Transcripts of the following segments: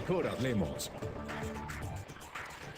Mejor hablemos.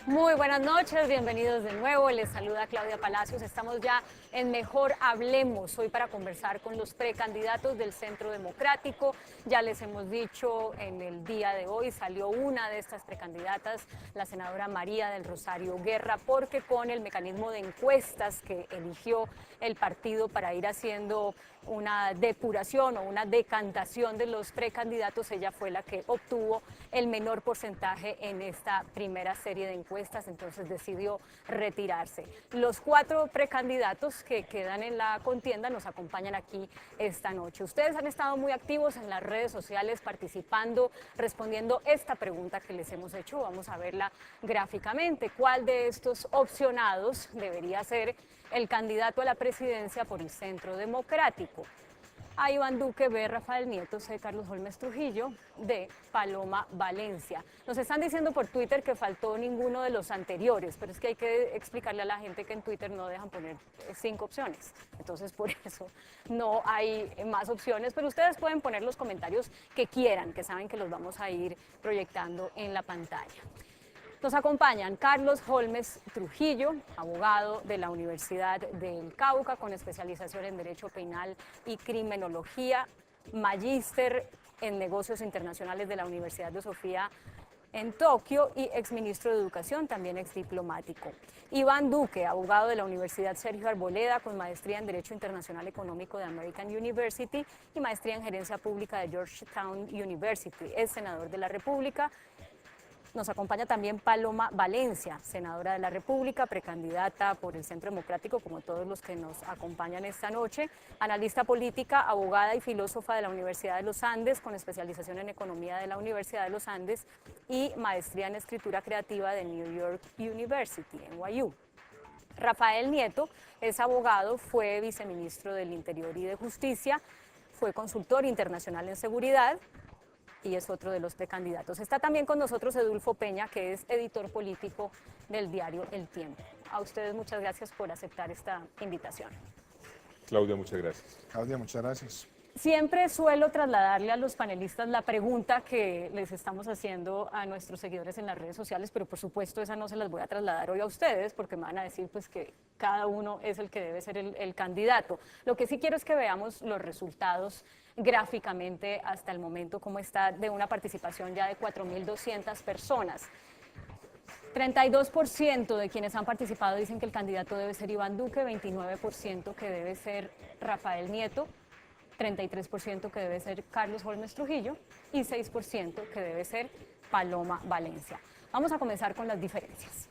Muy buenas noches, bienvenidos de nuevo. Les saluda Claudia Palacios. Estamos ya en Mejor Hablemos, hoy para conversar con los precandidatos del Centro Democrático. Ya les hemos dicho, en el día de hoy salió una de estas precandidatas, la senadora María del Rosario Guerra, porque con el mecanismo de encuestas que eligió el partido para ir haciendo una depuración o una decantación de los precandidatos, ella fue la que obtuvo el menor porcentaje en esta primera serie de encuestas, entonces decidió retirarse. Los 4 precandidatos que quedan en la contienda nos acompañan aquí esta noche. Ustedes han estado muy activos en las redes sociales participando, respondiendo esta pregunta que les hemos hecho. Vamos a verla gráficamente. ¿Cuál de estos opcionados debería ser el candidato a la presidencia por el Centro Democrático? A Iván Duque, B. Rafael Nieto, C. Carlos Holmes Trujillo, D. Paloma Valencia. Nos están diciendo por Twitter que faltó ninguno de los anteriores, pero es que hay que explicarle a la gente que en Twitter no dejan poner 5 opciones. Entonces, por eso no hay más opciones, pero ustedes pueden poner los comentarios que quieran, que saben que los vamos a ir proyectando en la pantalla. Nos acompañan Carlos Holmes Trujillo, abogado de la Universidad del Cauca con especialización en Derecho Penal y Criminología, magíster en Negocios Internacionales de la Universidad de Sofía en Tokio y exministro de Educación, también exdiplomático. Iván Duque, abogado de la Universidad Sergio Arboleda con maestría en Derecho Internacional Económico de American University y maestría en Gerencia Pública de Georgetown University, es senador de la República. Nos acompaña también Paloma Valencia, senadora de la República, precandidata por el Centro Democrático, como todos los que nos acompañan esta noche, analista política, abogada y filósofa de la Universidad de los Andes, con especialización en Economía de la Universidad de los Andes y maestría en Escritura Creativa de New York University, NYU. Rafael Nieto es abogado, fue viceministro del Interior y de Justicia, fue consultor internacional en seguridad, y es otro de los precandidatos. Está también con nosotros Edulfo Peña, que es editor político del diario El Tiempo. A ustedes muchas gracias por aceptar esta invitación. Claudia, muchas gracias. Claudia, muchas gracias. Siempre suelo trasladarle a los panelistas la pregunta que les estamos haciendo a nuestros seguidores en las redes sociales, pero por supuesto esa no se las voy a trasladar hoy a ustedes porque me van a decir pues que cada uno es el que debe ser el candidato. Lo que sí quiero es que veamos los resultados gráficamente hasta el momento, cómo está de una participación ya de 4.200 personas. 32% de quienes han participado dicen que el candidato debe ser Iván Duque, 29% que debe ser Rafael Nieto, 33% que debe ser Carlos Holmes Trujillo y 6% que debe ser Paloma Valencia. Vamos a comenzar con las diferencias.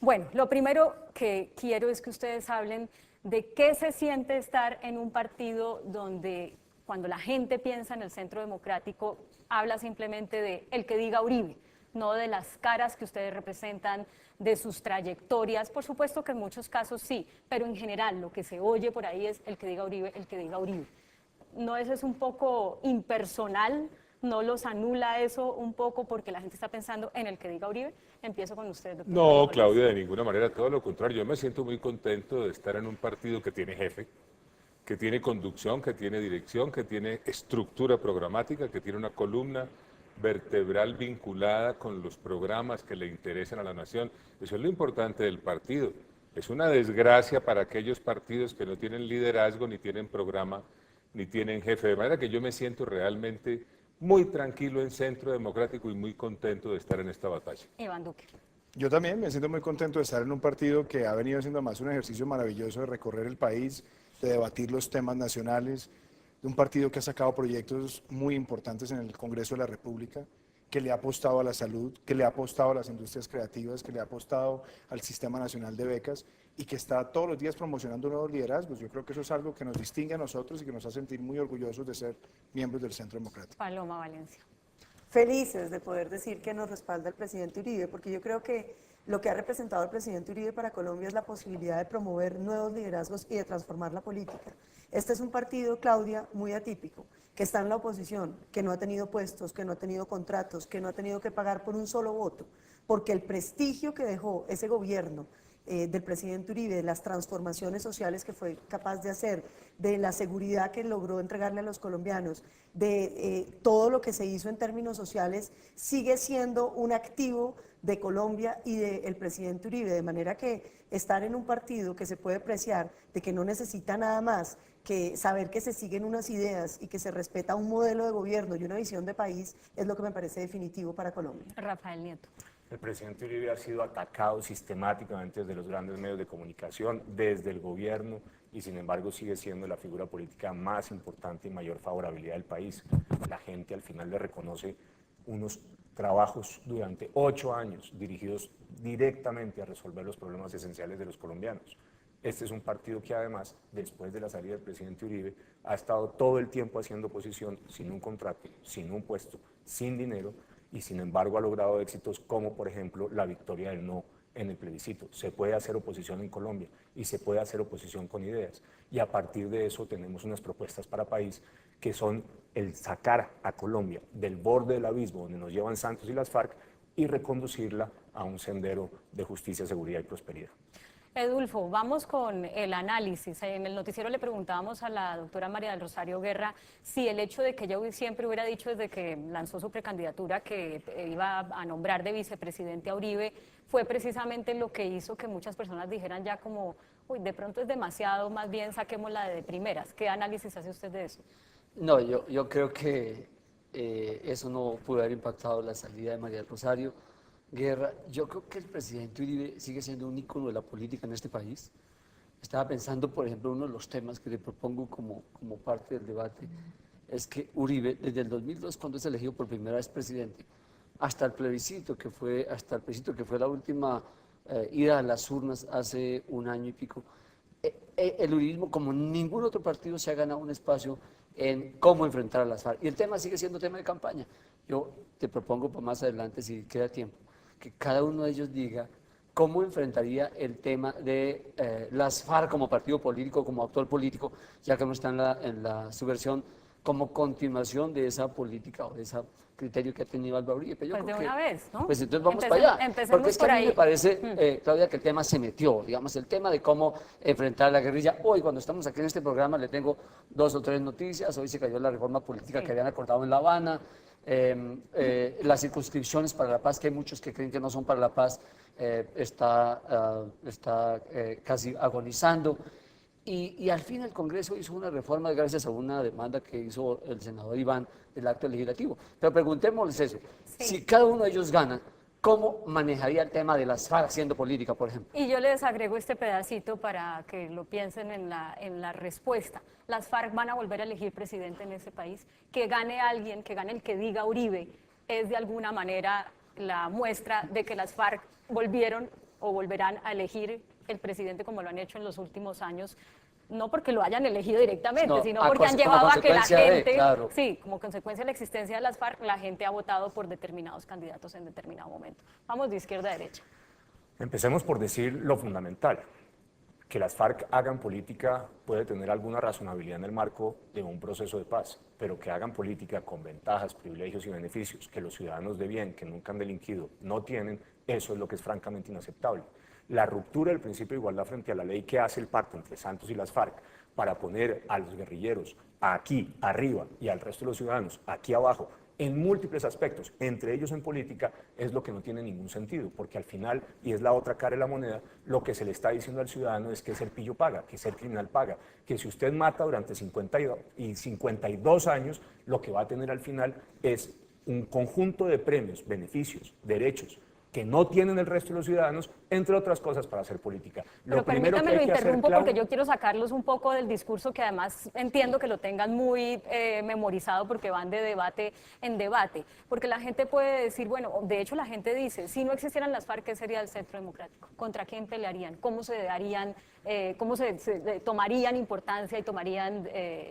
Bueno, lo primero que quiero es que ustedes hablen de qué se siente estar en un partido donde cuando la gente piensa en el Centro Democrático habla simplemente de el que diga Uribe, no de las caras que ustedes representan, de sus trayectorias. Por supuesto que en muchos casos sí, pero en general lo que se oye por ahí es el que diga Uribe, el que diga Uribe. ¿No es un poco impersonal? ¿No los anula eso un poco porque la gente está pensando en el que diga Uribe? Empiezo con usted, doctor. No, Claudia, de ninguna manera, todo lo contrario. Yo me siento muy contento de estar en un partido que tiene jefe, que tiene conducción, que tiene dirección, que tiene estructura programática, que tiene una columna vertebral vinculada con los programas que le interesan a la nación. Eso es lo importante del partido. Es una desgracia para aquellos partidos que no tienen liderazgo, ni tienen programa, ni tienen jefe. De manera que yo me siento realmente muy tranquilo en Centro Democrático y muy contento de estar en esta batalla. Iván Duque. Yo también me siento muy contento de estar en un partido que ha venido haciendo más un ejercicio maravilloso de recorrer el país, de debatir los temas nacionales, de un partido que ha sacado proyectos muy importantes en el Congreso de la República, que le ha apostado a la salud, que le ha apostado a las industrias creativas, que le ha apostado al Sistema Nacional de Becas y que está todos los días promocionando nuevos liderazgos. Yo creo que eso es algo que nos distingue a nosotros y que nos hace sentir muy orgullosos de ser miembros del Centro Democrático. Paloma Valencia. Felices de poder decir que nos respalda el presidente Uribe, porque yo creo que lo que ha representado el presidente Uribe para Colombia es la posibilidad de promover nuevos liderazgos y de transformar la política. Este es un partido, Claudia, muy atípico, que está en la oposición, que no ha tenido puestos, que no ha tenido contratos, que no ha tenido que pagar por un solo voto, porque el prestigio que dejó ese gobierno del presidente Uribe, de las transformaciones sociales que fue capaz de hacer, de la seguridad que logró entregarle a los colombianos, de todo lo que se hizo en términos sociales, sigue siendo un activo de Colombia y del presidente Uribe, de manera que estar en un partido que se puede apreciar de que no necesita nada más que saber que se siguen unas ideas y que se respeta un modelo de gobierno y una visión de país es lo que me parece definitivo para Colombia. Rafael Nieto. El presidente Uribe ha sido atacado sistemáticamente desde los grandes medios de comunicación, desde el gobierno, y sin embargo sigue siendo la figura política más importante y mayor favorabilidad del país. La gente al final le reconoce unos trabajos durante 8 años dirigidos directamente a resolver los problemas esenciales de los colombianos. Este es un partido que además, después de la salida del presidente Uribe, ha estado todo el tiempo haciendo oposición sin un contrato, sin un puesto, sin dinero, y sin embargo ha logrado éxitos como, por ejemplo, la victoria del no en el plebiscito. Se puede hacer oposición en Colombia y se puede hacer oposición con ideas. Y a partir de eso tenemos unas propuestas para país que son el sacar a Colombia del borde del abismo donde nos llevan Santos y las FARC y reconducirla a un sendero de justicia, seguridad y prosperidad. Edulfo, vamos con el análisis. En el noticiero le preguntábamos a la doctora María del Rosario Guerra si el hecho de que ella siempre hubiera dicho desde que lanzó su precandidatura que iba a nombrar de vicepresidente a Uribe fue precisamente lo que hizo que muchas personas dijeran ya como, uy, de pronto es demasiado, más bien saquémosla de primeras. ¿Qué análisis hace usted de eso? No, yo creo que eso no pudo haber impactado la salida de María del Rosario Guerra. Yo creo que el presidente Uribe sigue siendo un ícono de la política en este país. Estaba pensando, por ejemplo, uno de los temas que le propongo como parte del debate es que Uribe, desde el 2002, cuando es elegido por primera vez presidente, hasta el plebiscito que fue la última ida a las urnas hace un año y pico, el uribismo, como ningún otro partido, se ha ganado un espacio en cómo enfrentar a las FARC. Y el tema sigue siendo tema de campaña. Yo te propongo para más adelante, si queda tiempo, que cada uno de ellos diga cómo enfrentaría el tema de las FARC como partido político, como actor político, ya que no está en la subversión, como continuación de esa política o de ese criterio que ha tenido Álvaro Uribe. Pues de una vez, ¿no? Pues entonces vamos para allá. Porque es que a mí me parece, Claudia, que el tema se metió, digamos, el tema de cómo enfrentar la guerrilla. Hoy, cuando estamos aquí en este programa, le tengo 2 o 3 noticias. Hoy se cayó la reforma política que habían acordado en La Habana. Las circunscripciones para la paz, que hay muchos que creen que no son para la paz, está casi agonizando. Y al fin el Congreso hizo una reforma gracias a una demanda que hizo el senador Iván del acto legislativo. Pero preguntémosles eso, si cada uno de ellos gana, ¿cómo manejaría el tema de las FARC haciendo política, por ejemplo? Y yo les agrego este pedacito para que lo piensen en la respuesta. Las FARC van a volver a elegir presidente en ese país. Que gane alguien, que gane el que diga Uribe, es de alguna manera la muestra de que las FARC volvieron o volverán a elegir el presidente como lo han hecho en los últimos años, no porque lo hayan elegido directamente, sino porque han llevado a que la gente, claro. Sí, como consecuencia de la existencia de las FARC, la gente ha votado por determinados candidatos en determinado momento. Vamos de izquierda a derecha. Empecemos por decir lo fundamental. Que las FARC hagan política puede tener alguna razonabilidad en el marco de un proceso de paz, pero que hagan política con ventajas, privilegios y beneficios que los ciudadanos de bien, que nunca han delinquido, no tienen, eso es lo que es francamente inaceptable. La ruptura del principio de igualdad frente a la ley que hace el pacto entre Santos y las FARC para poner a los guerrilleros aquí arriba y al resto de los ciudadanos aquí abajo, en múltiples aspectos, entre ellos en política, es lo que no tiene ningún sentido, porque al final, y es la otra cara de la moneda, lo que se le está diciendo al ciudadano es que ser pillo paga, que ser criminal paga, que si usted mata durante 52 años, lo que va a tener al final es un conjunto de premios, beneficios, derechos, que no tienen el resto de los ciudadanos, entre otras cosas, para hacer política. Pero permítame, lo interrumpo porque yo quiero sacarlos un poco del discurso que además entiendo que lo tengan muy memorizado porque van de debate en debate. Porque la gente puede decir, bueno, de hecho la gente dice, si no existieran las FARC, ¿qué sería el Centro Democrático? ¿Contra quién pelearían? ¿Cómo se darían, cómo se tomarían importancia y tomarían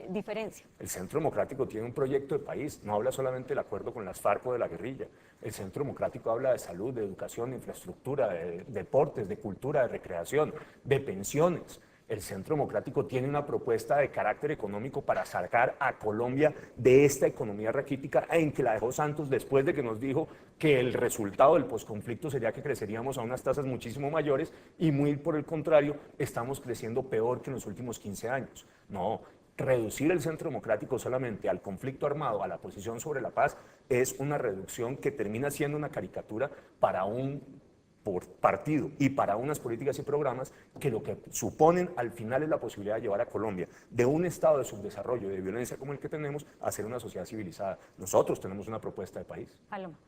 diferencia? El Centro Democrático tiene un proyecto de país, no habla solamente del acuerdo con las FARC o de la guerrilla. El Centro Democrático habla de salud, de educación, de infraestructura, de deportes, de cultura, de recreación, de pensiones. El Centro Democrático tiene una propuesta de carácter económico para sacar a Colombia de esta economía raquítica en que la dejó Santos después de que nos dijo que el resultado del posconflicto sería que creceríamos a unas tasas muchísimo mayores y muy por el contrario, estamos creciendo peor que en los últimos 15 años. No, reducir el Centro Democrático solamente al conflicto armado, a la posición sobre la paz, es una reducción que termina siendo una caricatura para un partido y para unas políticas y programas que lo que suponen al final es la posibilidad de llevar a Colombia de un estado de subdesarrollo, de violencia como el que tenemos, a ser una sociedad civilizada. Nosotros tenemos una propuesta de país. Paloma.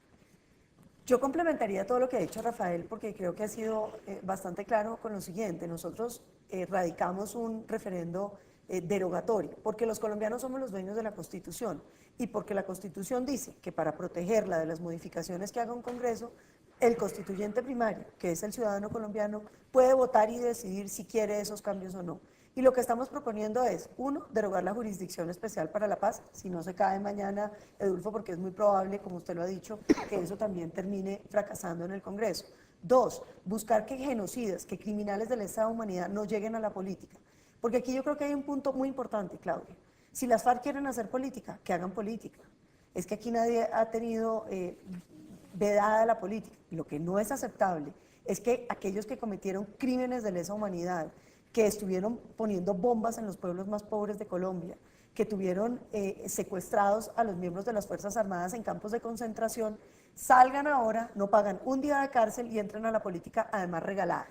Yo complementaría todo lo que ha dicho Rafael porque creo que ha sido bastante claro con lo siguiente. Nosotros radicamos un referendo derogatorio porque los colombianos somos los dueños de la Constitución y porque la Constitución dice que para protegerla de las modificaciones que haga un Congreso, el constituyente primario, que es el ciudadano colombiano, puede votar y decidir si quiere esos cambios o no. Y lo que estamos proponiendo es, uno, derogar la Jurisdicción Especial para la Paz, si no se cae mañana, Edulfo, porque es muy probable, como usted lo ha dicho, que eso también termine fracasando en el Congreso. Dos, buscar que genocidas, que criminales de lesa humanidad no lleguen a la política. Porque aquí yo creo que hay un punto muy importante, Claudia. Si las FARC quieren hacer política, que hagan política. Es que aquí nadie ha tenido vedada la política. Lo que no es aceptable es que aquellos que cometieron crímenes de lesa humanidad, que estuvieron poniendo bombas en los pueblos más pobres de Colombia, que tuvieron secuestrados a los miembros de las Fuerzas Armadas en campos de concentración, salgan ahora, no pagan un día de cárcel y entren a la política además regalada.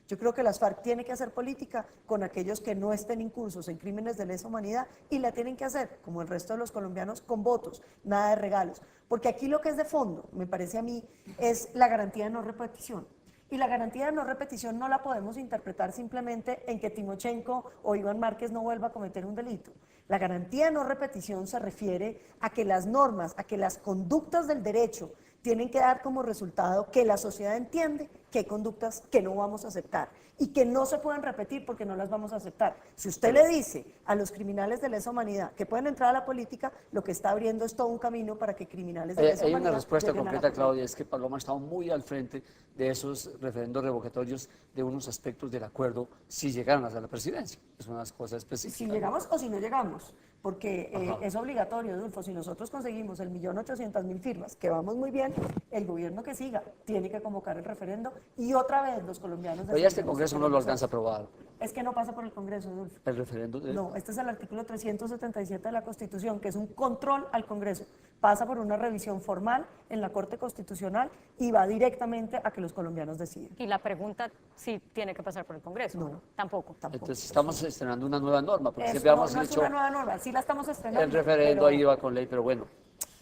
Yo creo que las FARC tienen que hacer política con aquellos que no estén incursos en crímenes de lesa humanidad y la tienen que hacer, como el resto de los colombianos, con votos, nada de regalos. Porque aquí lo que es de fondo, me parece a mí, es la garantía de no repetición. Y la garantía de no repetición no la podemos interpretar simplemente en que Timochenko o Iván Márquez no vuelva a cometer un delito. La garantía de no repetición se refiere a que las normas, a que las conductas del derecho tienen que dar como resultado que la sociedad entiende que hay conductas que no vamos a aceptar y que no se pueden repetir porque no las vamos a aceptar. Si usted le dice a los criminales de lesa humanidad que pueden entrar a la política, lo que está abriendo es todo un camino para que criminales de lesa humanidad... Hay una respuesta lleguen a la completa, política. Claudia, es que Paloma ha estado muy al frente de esos referendos revocatorios de unos aspectos del acuerdo si llegaran a la presidencia. Es una cosa específica. Si llegamos o si no llegamos, porque es obligatorio, Adolfo, si nosotros conseguimos el 1.800.000 firmas, que vamos muy bien, el gobierno que siga tiene que convocar el referendo y otra vez los colombianos... Pero ya este Congreso no lo alcanza a aprobar. Es que no pasa por el Congreso, Adolfo. El referendo de... No, este es el artículo 377 de la Constitución, que es un control al Congreso. Pasa por una revisión formal en la Corte Constitucional y va directamente a que los colombianos deciden. Y la pregunta si tiene que pasar por el Congreso. No. Tampoco. Entonces estamos estrenando una nueva norma, porque Eso siempre no, hemos no es hecho una nueva norma, sí la estamos estrenando. el referendo pero- ahí va con ley, pero bueno,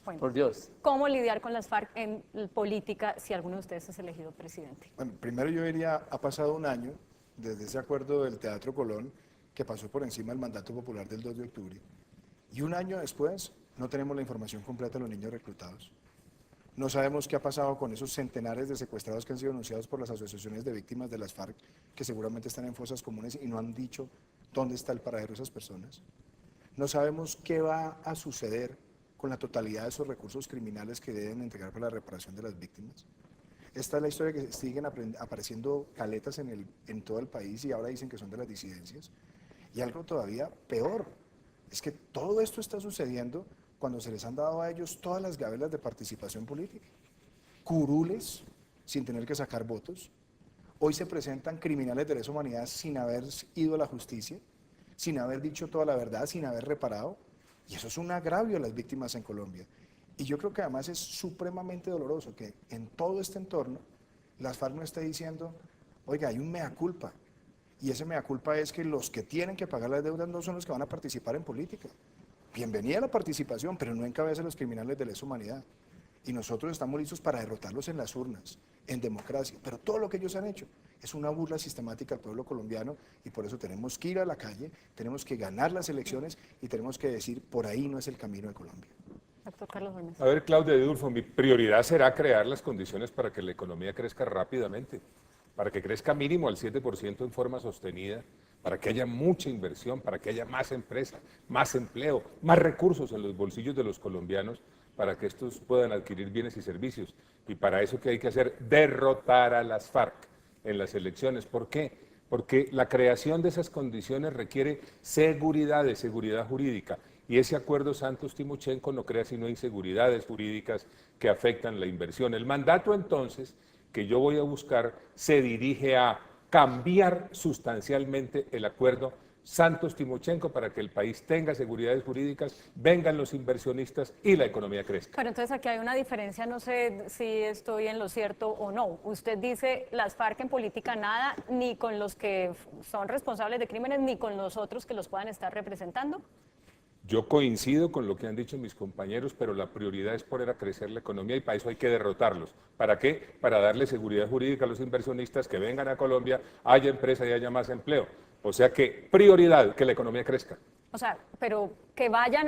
Bueno. por Dios. ¿Cómo lidiar con las FARC en política si alguno de ustedes es elegido presidente? Bueno, primero yo diría, ha pasado un año desde ese acuerdo del Teatro Colón que pasó por encima del mandato popular del 2 de octubre. Y un año después no tenemos la información completa de los niños reclutados. No sabemos qué ha pasado con esos centenares de secuestrados que han sido denunciados por las asociaciones de víctimas de las FARC, que seguramente están en fosas comunes y no han dicho dónde está el paradero de esas personas. No sabemos qué va a suceder con la totalidad de esos recursos criminales que deben entregar para la reparación de las víctimas. Esta es la historia que siguen apareciendo caletas en todo el país y ahora dicen que son de las disidencias. Y algo todavía peor, es que todo esto está sucediendo cuando se les han dado a ellos todas las gabelas de participación política. Curules, sin tener que sacar votos. Hoy se presentan criminales de lesa humanidad sin haber ido a la justicia, sin haber dicho toda la verdad, sin haber reparado. Y eso es un agravio a las víctimas en Colombia. Y yo creo que además es supremamente doloroso que en todo este entorno las FARC no esté diciendo, oiga, hay un mea culpa. Y ese mea culpa es que los que tienen que pagar las deudas no son los que van a participar en política. Bienvenida la participación, pero no encabece a los criminales de lesa humanidad. Y nosotros estamos listos para derrotarlos en las urnas, en democracia. Pero todo lo que ellos han hecho es una burla sistemática al pueblo colombiano y por eso tenemos que ir a la calle, tenemos que ganar las elecciones y tenemos que decir, por ahí no es el camino de Colombia. Doctor Carlos Gómez. A ver, Claudia Edulfo, mi prioridad será crear las condiciones para que la economía crezca rápidamente, para que crezca mínimo al 7% en forma sostenida, para que haya mucha inversión, para que haya más empresa, más empleo, más recursos en los bolsillos de los colombianos, para que estos puedan adquirir bienes y servicios. Y para eso, ¿qué hay que hacer? Derrotar a las FARC en las elecciones. ¿Por qué? porque la creación de esas condiciones requiere seguridad jurídica. Y ese acuerdo Santos-Timochenko no crea sino inseguridades jurídicas que afectan la inversión. El mandato entonces que yo voy a buscar se dirige a cambiar sustancialmente el acuerdo Santos-Timochenko para que el país tenga seguridades jurídicas, vengan los inversionistas y la economía crezca. Pero entonces aquí hay una diferencia, no sé si estoy en lo cierto o no. Usted dice las FARC en política nada, ni con los que son responsables de crímenes, ni con los otros que los puedan estar representando. Yo coincido con lo que han dicho mis compañeros, pero la prioridad es poner a crecer la economía y para eso hay que derrotarlos. ¿Para qué? Para darle seguridad jurídica a los inversionistas que vengan a Colombia, haya empresa y haya más empleo. O sea que prioridad, que la economía crezca. O sea, pero que vayan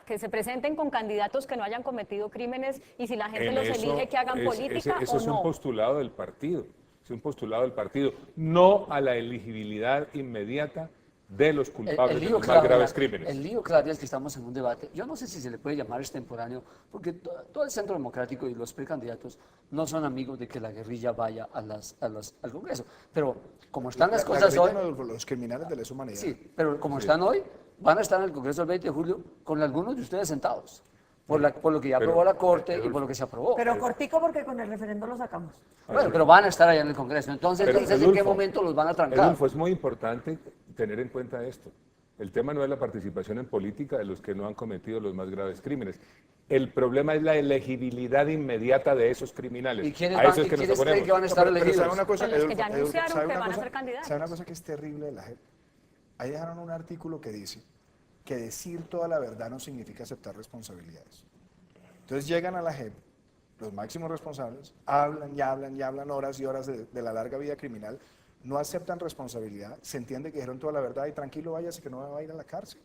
que se presenten con candidatos que no hayan cometido crímenes y si la gente los elige que hagan política eso o es no. un postulado del partido, es un postulado del partido, no a la elegibilidad inmediata de los culpables de los más graves crímenes. El lío, Claudia, es que estamos en un debate. Yo no sé si se le puede llamar extemporáneo, porque todo el Centro Democrático y los precandidatos no son amigos de que la guerrilla vaya al Congreso. Pero como están las cosas hoy... Los criminales de lesa humanidad. Sí, pero como están hoy, van a estar en el Congreso el 20 de julio con algunos de ustedes sentados. Por lo que ya aprobó la Corte y por lo que se aprobó. Pero cortico porque con el referendo lo sacamos. Bueno, pero van a estar allá en el Congreso. Entonces, Pero, no sé en qué momento los van a trancar. Edulfo, es muy importante tener en cuenta esto. El tema no es la participación en política de los que no han cometido los más graves crímenes. El problema es la elegibilidad inmediata de esos criminales. ¿Y quiénes, a eso es que nos creen oponemos. que van a estar elegidos? ¿Sabe una cosa, Son los que ya Edulfo, anunciaron ¿sabe que una van a cosa? ser candidatos. ¿Sabe una cosa que es terrible de la JEP? Ahí dejaron un artículo que dice que decir toda la verdad no significa aceptar responsabilidades. Entonces llegan a la JEP, los máximos responsables, hablan y hablan horas y horas de la larga vida criminal, no aceptan responsabilidad, se entiende que dijeron toda la verdad y tranquilo váyase que no va a ir a la cárcel.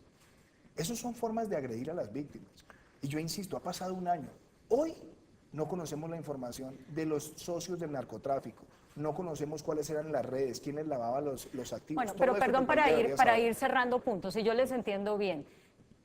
Esas son formas de agredir a las víctimas. Y yo insisto, ha pasado un año. Hoy no conocemos la información de los socios del narcotráfico, no conocemos cuáles eran las redes, quién les lavaba los activos. Bueno, todo pero esto perdón que Colombia debería para saber. ir cerrando puntos, si yo les entiendo bien.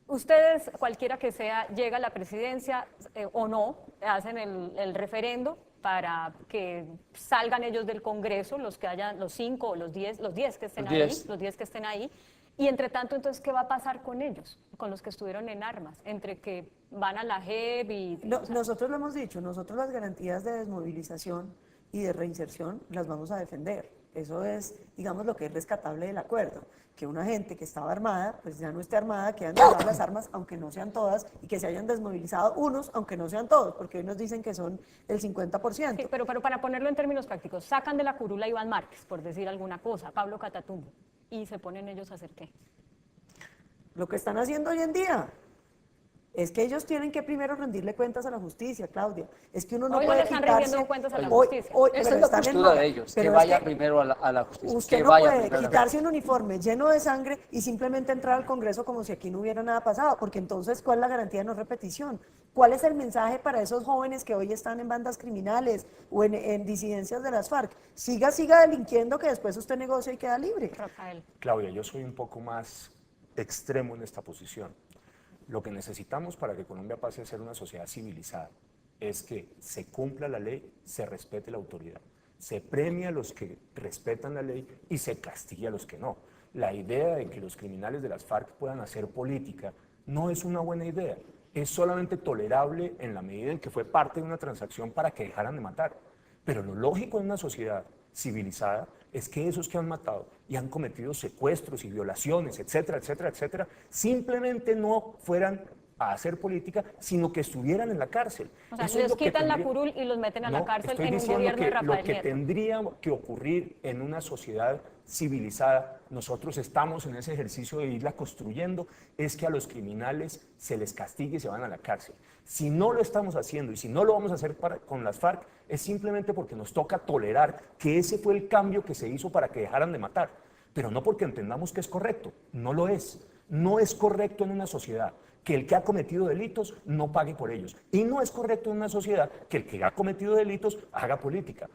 Ustedes, cualquiera que sea, llega a la presidencia o no, hacen el referendo para que salgan ellos del Congreso, los que hayan, los 5 o los 10 que estén ahí, los 10 que estén ahí. Y entre tanto, entonces, ¿qué va a pasar con ellos, con los que estuvieron en armas? Entre que van a la JEP y... Nosotros lo hemos dicho, nosotros las garantías de desmovilización y de reinserción las vamos a defender. Eso es, digamos, lo que es rescatable del acuerdo. Que una gente que estaba armada, pues ya no esté armada, que hayan dejado las armas, aunque no sean todas, y que se hayan desmovilizado unos, aunque no sean todos, porque hoy nos dicen que son el 50%. Sí, pero para ponerlo en términos prácticos, sacan de la curula a Iván Márquez, por decir alguna cosa, Pablo Catatumbo, y se ponen ellos a hacer ¿qué? Lo que están haciendo hoy en día es que ellos tienen que primero rendirle cuentas a la justicia, Claudia. Es que uno no Hoy no puede le están quitarse... rindiendo cuentas a la Hoy- justicia. hoy- Esa pero es la están en postura no- de ellos, pero que es vaya primero a la justicia. Usted que no vaya puede primero. quitarse un uniforme lleno de sangre y simplemente entrar al Congreso como si aquí no hubiera nada pasado, porque entonces, ¿cuál es la garantía de no repetición? ¿Cuál es el mensaje para esos jóvenes que hoy están en bandas criminales o en disidencias de las FARC? Siga delinquiendo, que después usted negocia y queda libre. Rafael. Claudia, yo soy un poco más extremo en esta posición. Lo que necesitamos para que Colombia pase a ser una sociedad civilizada es que se cumpla la ley, se respete la autoridad, se premia a los que respetan la ley y se castigue a los que no. La idea de que los criminales de las FARC puedan hacer política no es una buena idea, es solamente tolerable en la medida en que fue parte de una transacción para que dejaran de matar. Pero lo lógico en una sociedad civilizada es que esos que han matado y han cometido secuestros y violaciones, etcétera, etcétera, etcétera, simplemente no fueran a hacer política, sino que estuvieran en la cárcel. O sea, Eso es les lo que quitan la tendría- curul y los meten a la No, cárcel estoy en un diciendo gobierno de que Rafael lo que Nieto. tendría que ocurrir en una sociedad civilizada, nosotros estamos en ese ejercicio de irla construyendo, es que a los criminales se les castigue y se van a la cárcel. Si no lo estamos haciendo y si no lo vamos a hacer con las FARC, es simplemente porque nos toca tolerar que ese fue el cambio que se hizo para que dejaran de matar, pero no porque entendamos que es correcto, no lo es. No es correcto en una sociedad que el que ha cometido delitos no pague por ellos. Y no es correcto en una sociedad que el que ha cometido delitos haga política.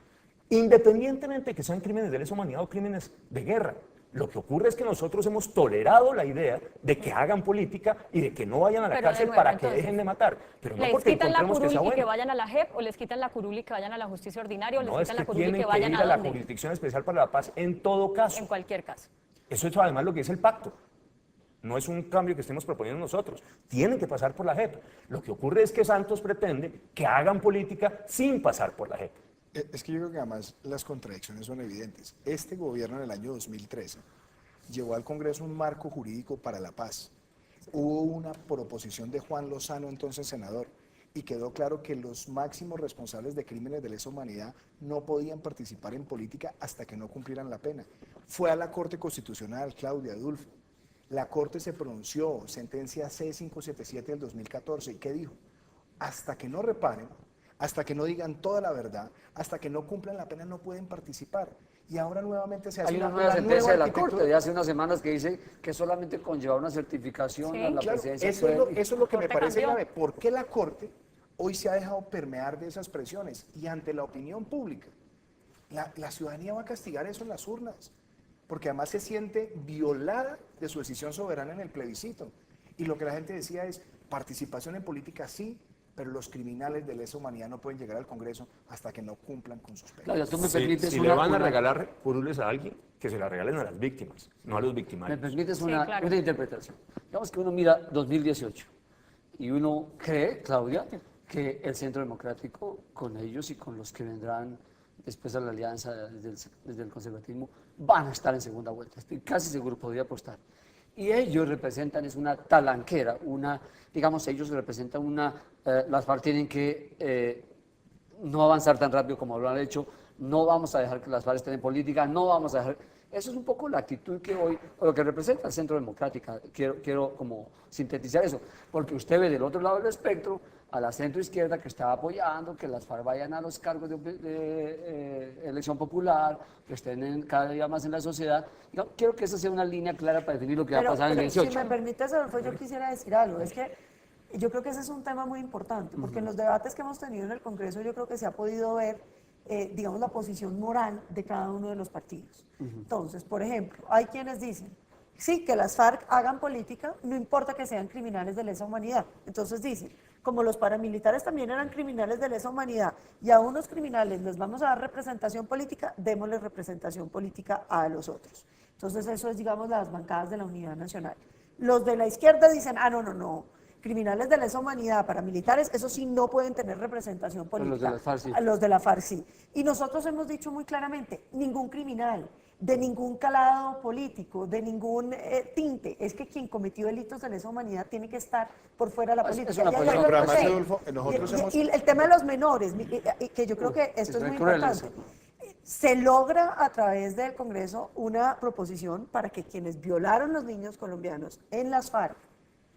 Independientemente de que sean crímenes de lesa humanidad o crímenes de guerra, Lo que ocurre es que nosotros hemos tolerado la idea de que hagan política y de que no vayan a la Pero de cárcel nuevo, para entonces, que dejen de matar. Pero no ¿les porque quitan la encontremos que curul sea y que bueno. vayan a la JEP o les quitan la curul y que vayan a la justicia ordinaria o les No, es quitan que la curul y tienen que que vayan ir a a la dónde? Jurisdicción Especial para la Paz en todo caso. En cualquier caso. Eso es además lo que dice el pacto. No es un cambio que estemos proponiendo nosotros. Tienen que pasar por la JEP. Lo que ocurre es que Santos pretende que hagan política sin pasar por la JEP. Es que yo creo que además las contradicciones son evidentes. Este gobierno en el año 2013 llevó al Congreso un marco jurídico para la paz. Hubo una proposición de Juan Lozano, entonces senador, y quedó claro que los máximos responsables de crímenes de lesa humanidad no podían participar en política hasta que no cumplieran la pena. Fue a la Corte Constitucional, Claudia Adulfo. La Corte se pronunció, sentencia C577 del 2014, ¿y qué dijo? Hasta que no reparen, hasta que no digan toda la verdad, hasta que no cumplan la pena, no pueden participar. Y ahora nuevamente se hace Hay una nueva sentencia de la Corte de hace unas semanas que dice que solamente conlleva una certificación Sí. a la Claro, presidencia. eso es lo que me Corte parece cambió. grave. ¿Por qué la Corte hoy se ha dejado permear de esas presiones? Y ante la opinión pública, la ciudadanía va a castigar eso en las urnas, porque además se siente violada de su decisión soberana en el plebiscito. Y lo que la gente decía es, participación en política sí, pero los criminales de lesa humanidad no pueden llegar al Congreso hasta que no cumplan con sus penas. Claudia, tú me Si, permites si una, le van a una- regalar curules a alguien, que se la regalen a las víctimas, no a los me victimarios. permites Sí, una, claro. una interpretación. Digamos que uno mira 2018 y uno cree, Claudia, que el Centro Democrático, con ellos y con los que vendrán después a la alianza desde el conservatismo, van a estar en segunda vuelta. Estoy casi seguro, podría apostar. Y ellos representan, es una talanquera, digamos, ellos representan las FARC tienen que no avanzar tan rápido como lo han hecho, no vamos a dejar que las FARC estén en política, no vamos a dejar... Eso es un poco la actitud que hoy, o lo que representa el Centro Democrático, quiero como sintetizar eso, porque usted ve del otro lado del espectro a la centro izquierda que está apoyando que las FARC vayan a los cargos de elección popular, que estén cada día más en la sociedad. Yo quiero que esa sea una línea clara para definir lo que va a pasar en el 18. Si me permites, Adolfo, yo quisiera decir algo. Es que yo creo que ese es un tema muy importante, porque en los debates que hemos tenido en el Congreso yo creo que se ha podido ver, digamos, la posición moral de cada uno de los partidos. Entonces, por ejemplo, hay quienes dicen, sí, que las FARC hagan política, no importa que sean criminales de lesa humanidad. Entonces dicen, como los paramilitares también eran criminales de lesa humanidad y a unos criminales les vamos a dar representación política, démosle representación política a los otros. Entonces eso es, digamos, las bancadas de la Unidad Nacional. Los de la izquierda dicen, no, criminales de lesa humanidad, paramilitares, eso sí no pueden tener representación política. Los de la FARC sí. A los de la FARC sí. Y nosotros hemos dicho muy claramente, ningún criminal, de ningún calado político, de ningún tinte, es que quien cometió delitos de lesa humanidad tiene que estar por fuera de la Es política. una Y hay posición, algo pero además, importante. Adolfo, nosotros hemos... Y el tema de los menores, que yo creo que esto es muy muy cruel importante. eso. Se logra a través del Congreso una proposición para que quienes violaron los niños colombianos en las FARC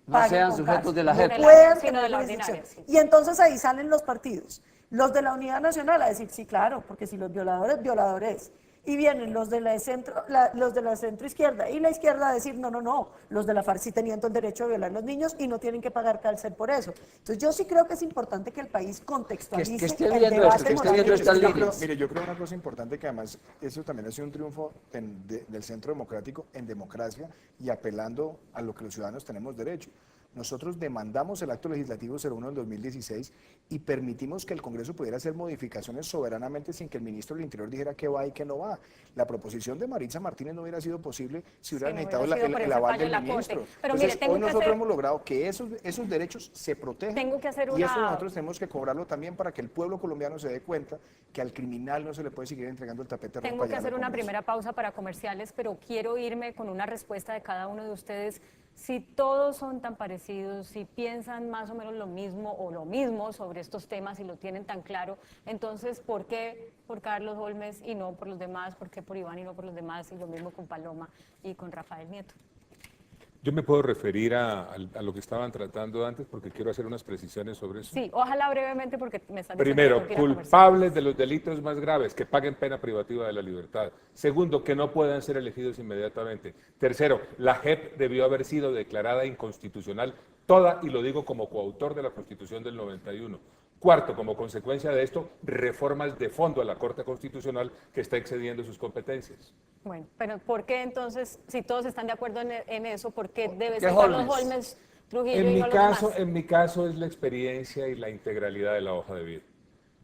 No paguen sean con sujetos cárcel, de la no JEP. puedan Sino tener de la jurisdicción. ordinaria, sí. Y entonces ahí salen los partidos, los de la Unidad Nacional a decir, sí, claro, porque si los violadores, y vienen los de la centro izquierda y la izquierda a decir, no, los de la FARC sí tenían todo el derecho a violar a los niños y no tienen que pagar cárcel por eso. Entonces yo sí creo que es importante que el país contextualice Que esté el viendo debate esto, que esté moral viendo del estas Estado. líneas. Mire, yo creo una cosa importante que además eso también ha sido un triunfo del Centro Democrático en democracia y apelando a lo que los ciudadanos tenemos derecho. Nosotros demandamos el acto legislativo 01 del 2016 y permitimos que el Congreso pudiera hacer modificaciones soberanamente sin que el ministro del Interior dijera qué va y qué no va. La proposición de Maritza Martínez no hubiera sido posible si hubiera no necesitado hubiera sido por el ese aval fallo de del la Corte. ministro. Pero Entonces, mire, tengo hoy que nosotros hacer- hemos logrado que esos derechos se protejan. Tengo que hacer Y eso una- nosotros tenemos que cobrarlo también para que el pueblo colombiano se dé cuenta que al criminal no se le puede seguir entregando el tapete rojo Tengo que allá en hacer el una Congreso. primera pausa para comerciales, pero quiero irme con una respuesta de cada uno de ustedes. Si todos son tan parecidos, si piensan más o menos lo mismo o lo mismo sobre estos temas y lo tienen tan claro, entonces, ¿por qué por Carlos Holmes y no por los demás? ¿Por qué por Iván y no por los demás? Y lo mismo con Paloma y con Rafael Nieto. Yo me puedo referir a lo que estaban tratando antes porque quiero hacer unas precisiones sobre eso. Sí, ojalá brevemente porque me están diciendo que Primero, tengo que ir a comerciales. culpables de los delitos más graves, que paguen pena privativa de la libertad. Segundo, que no puedan ser elegidos inmediatamente. Tercero, la JEP debió haber sido declarada inconstitucional toda, y lo digo como coautor de la Constitución del 91. Cuarto, como consecuencia de esto, reformas de fondo a la Corte Constitucional que está excediendo sus competencias. Bueno, pero ¿por qué entonces, si todos están de acuerdo en eso, por qué debe ¿Qué ser Carlos Holmes? Holmes Trujillo En y mi no los caso, demás? en mi caso es la experiencia y la integralidad de la hoja de vida.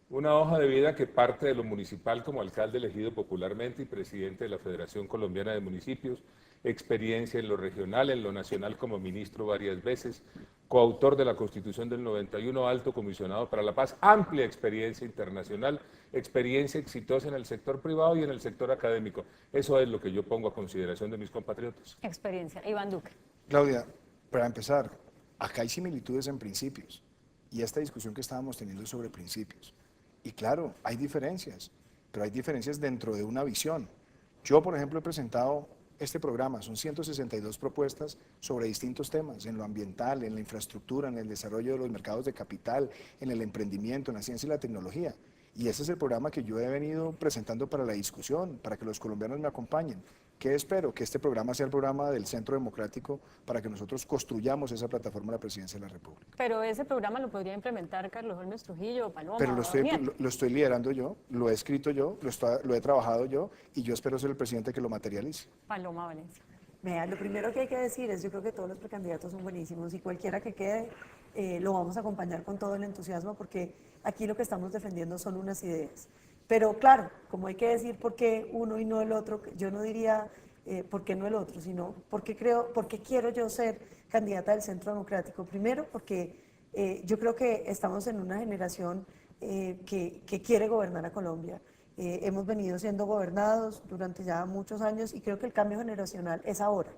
Una hoja de vida que parte de lo municipal como alcalde elegido popularmente y presidente de la Federación Colombiana de Municipios, experiencia en lo regional, en lo nacional como ministro varias veces, coautor de la Constitución del 91, alto comisionado para la paz, amplia experiencia internacional, experiencia exitosa en el sector privado y en el sector académico. Eso es lo que yo pongo a consideración de mis compatriotas. Experiencia. Iván Duque. Claudia, para empezar, acá hay similitudes en principios y esta discusión que estábamos teniendo es sobre principios. Y claro, hay diferencias, pero hay diferencias dentro de una visión. Yo, por ejemplo, he presentado este programa, son 162 propuestas sobre distintos temas, en lo ambiental, en la infraestructura, en el desarrollo de los mercados de capital, en el emprendimiento, en la ciencia y la tecnología. Y ese es el programa que yo he venido presentando para la discusión, para que los colombianos me acompañen. ¿Qué espero? Que este programa sea el programa del Centro Democrático para que nosotros construyamos esa plataforma de la Presidencia de la República. Pero ese programa lo podría implementar Carlos Holmes Trujillo, Paloma. Pero Daniel. lo estoy liderando yo, lo he escrito yo, lo he trabajado yo y yo espero ser el presidente que lo materialice. Paloma Valencia. Vea, lo primero que hay que decir es, yo creo que todos los precandidatos son buenísimos y cualquiera que quede lo vamos a acompañar con todo el entusiasmo porque aquí lo que estamos defendiendo son unas ideas. Pero claro, como hay que decir por qué uno y no el otro, yo no diría por qué no el otro, sino por qué quiero yo ser candidata del Centro Democrático. Primero, porque yo creo que estamos en una generación que quiere gobernar a Colombia. Hemos venido siendo gobernados durante ya muchos años y creo que el cambio generacional es ahora,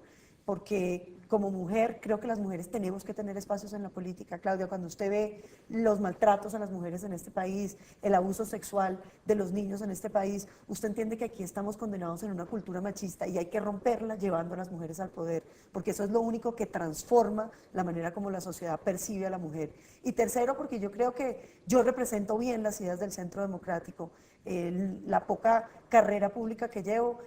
porque como mujer creo que las mujeres tenemos que tener espacios en la política. Claudia, cuando usted ve los maltratos a las mujeres en este país, el abuso sexual de los niños en este país, usted entiende que aquí estamos condenados en una cultura machista y hay que romperla llevando a las mujeres al poder, porque eso es lo único que transforma la manera como la sociedad percibe a la mujer. Y tercero, porque yo creo que yo represento bien las ideas del Centro Democrático. La poca carrera pública que llevo,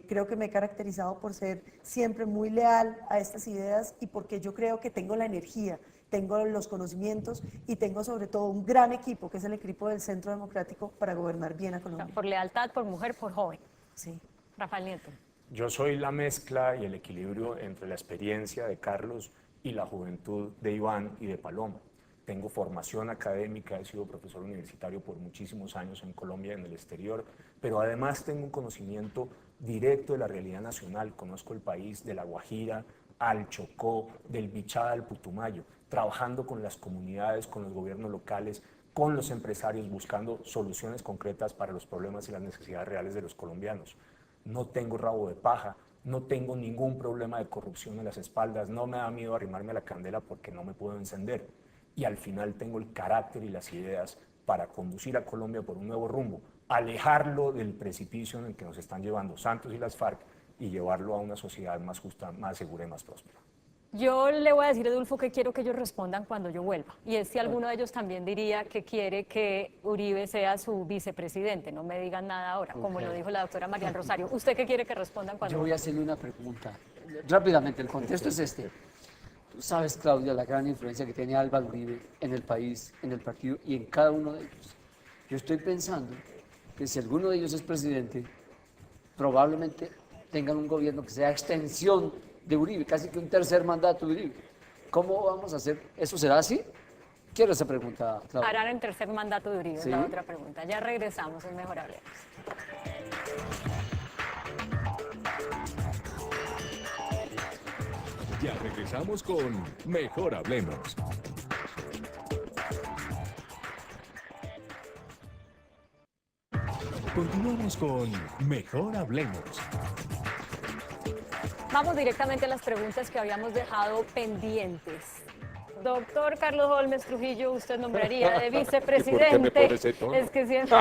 creo que me he caracterizado por ser siempre muy leal a estas ideas y porque yo creo que tengo la energía, tengo los conocimientos y tengo sobre todo un gran equipo, que es el equipo del Centro Democrático, para gobernar bien a Colombia. Por lealtad, por mujer, por joven. Sí. Rafael Nieto. Yo soy la mezcla y el equilibrio entre la experiencia de Carlos y la juventud de Iván y de Paloma. Tengo formación académica, he sido profesor universitario por muchísimos años en Colombia y en el exterior, pero además tengo un conocimiento directo de la realidad nacional. Conozco el país de La Guajira al Chocó, del Bichada al Putumayo, trabajando con las comunidades, con los gobiernos locales, con los empresarios, buscando soluciones concretas para los problemas y las necesidades reales de los colombianos. No tengo rabo de paja, no tengo ningún problema de corrupción en las espaldas, no me da miedo arrimarme a la candela porque no me puedo encender. Y al final tengo el carácter y las ideas para conducir a Colombia por un nuevo rumbo, alejarlo del precipicio en el que nos están llevando Santos y las FARC y llevarlo a una sociedad más justa, más segura y más próspera. Yo le voy a decir, Edulfo, que quiero que ellos respondan cuando yo vuelva. Y es si alguno de ellos también diría que quiere que Uribe sea su vicepresidente. No me digan nada ahora, como lo dijo la doctora María Rosario. ¿Usted qué quiere que respondan cuando Yo voy a vuelva? hacerle una pregunta. Rápidamente, el contexto es este. Tú sabes, Claudia, la gran influencia que tiene Álvaro Uribe en el país, en el partido y en cada uno de ellos. Yo estoy pensando que si alguno de ellos es presidente, probablemente tengan un gobierno que sea extensión de Uribe, casi que un tercer mandato de Uribe. ¿Cómo vamos a hacer? ¿Eso será así? Quiero esa pregunta, Claudia. Harán el tercer mandato de Uribe, Sí. es la otra pregunta. Ya regresamos, es mejor hablemos. Ya regresamos con Mejor Hablemos. Continuamos con Mejor Hablemos. Vamos directamente a las preguntas que habíamos dejado pendientes. Doctor Carlos Holmes Trujillo, usted nombraría de vicepresidente. ¿Y por qué me pone ese tono? Es que siempre.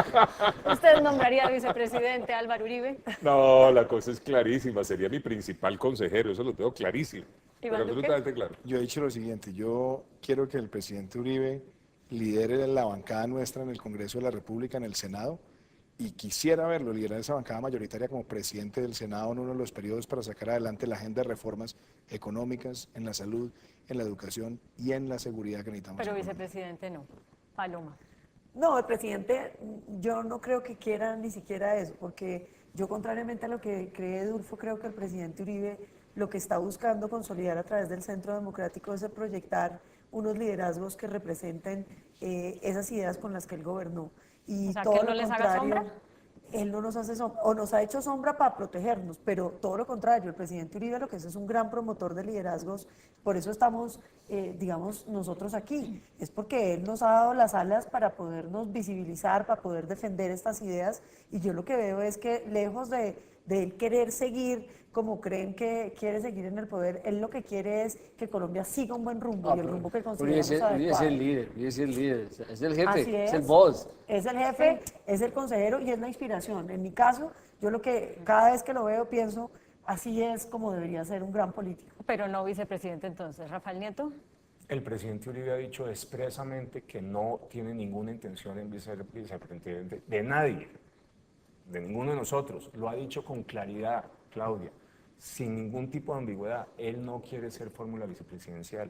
¿Usted nombraría de vicepresidente a Álvaro Uribe? No, la cosa es clarísima, sería mi principal consejero, eso lo tengo clarísimo. Pero Iván Duque. absolutamente claro. Yo he dicho lo siguiente, yo quiero que el presidente Uribe lidere la bancada nuestra en el Congreso de la República, en el Senado, y quisiera verlo liderar esa bancada mayoritaria como presidente del Senado en uno de los periodos para sacar adelante la agenda de reformas económicas, en la salud, en la educación y en la seguridad que necesitamos. Pero en Colombia. vicepresidente no. Paloma. No, el presidente, yo no creo que quiera ni siquiera eso, porque yo, contrariamente a lo que cree Edulfo, creo que el presidente Uribe lo que está buscando consolidar a través del Centro Democrático es el proyectar unos liderazgos que representen esas ideas con las que él gobernó. Y O sea, todo ¿que él lo no les haga contrario, sombra? él no nos hace sombra, o nos ha hecho sombra para protegernos, pero todo lo contrario, el presidente Uribe lo que es un gran promotor de liderazgos, por eso estamos, digamos, nosotros aquí, es porque él nos ha dado las alas para podernos visibilizar, para poder defender estas ideas, y yo lo que veo es que lejos de él querer seguir como creen que quiere seguir en el poder, él lo que quiere es que Colombia siga un buen rumbo, y el rumbo que consideramos Uribe es adecuado. el líder, Uribe es el líder, es el jefe, Así es el boss. Es el jefe, es el consejero y es la inspiración. En mi caso, yo lo que cada vez que lo veo pienso, así es como debería ser un gran político. Pero no vicepresidente entonces. Rafael Nieto. El presidente Uribe ha dicho expresamente que no tiene ninguna intención en ser vicepresidente de nadie, de ninguno de nosotros. Lo ha dicho con claridad, Claudia, sin ningún tipo de ambigüedad. Él no quiere ser fórmula vicepresidencial.